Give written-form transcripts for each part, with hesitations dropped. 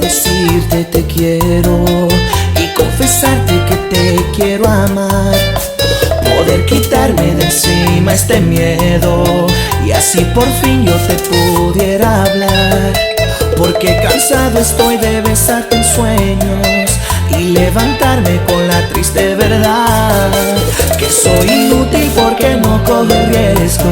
decirte te quiero y confesarte que te quiero amar. Poder quitarme de encima este miedo y así por fin yo te pudiera hablar. Porque cansado estoy de besarte en sueños y levantarme con la triste verdad que soy inútil porque no cojo el riesgo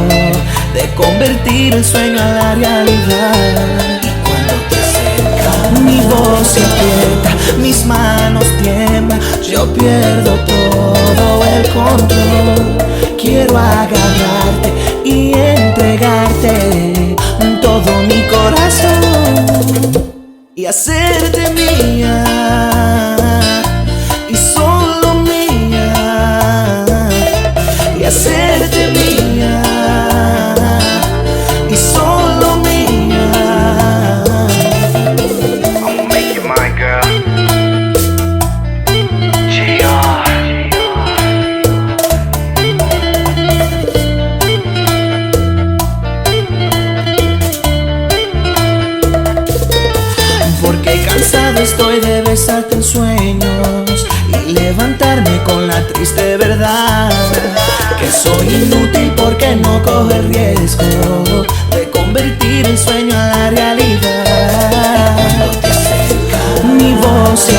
de convertir el sueño a la realidad. Y cuando te acercas, mi voz se aprieta, mis manos tiemblan, yo pierdo todo el control. Quiero agarrarte y entregarte todo mi corazón y hacerte mía y solo mía, y hacerte mía y solo mía. I'ma make you mine, girl. JR. Porque cansado estoy de besarte en sueños y levantarme con la triste verdad que soy inútil porque no cojo el riesgo de convertir el sueño a la realidad. Mi voz se